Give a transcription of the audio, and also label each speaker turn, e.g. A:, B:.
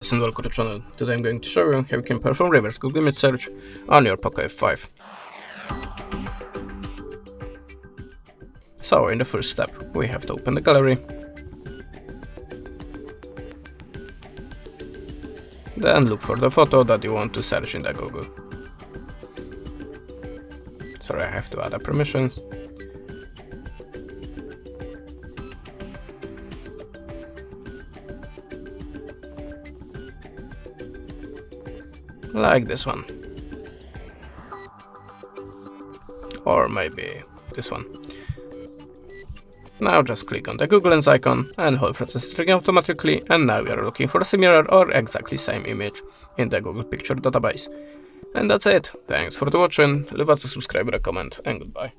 A: And welcome to the channel. Today I'm going to show you how you can perform reverse Google image search on your Poco F5. So in the first step we have to open the gallery, then look for the photo that you want to search in the Google. Sorry, I have to add the permissions. Like this one. Or maybe this one. Now just click on the Google Lens icon and whole process is triggering automatically, and now we are looking for a similar or exactly same image in the Google Picture database. And that's it. Thanks for watching, leave us a subscribe, a comment, and goodbye.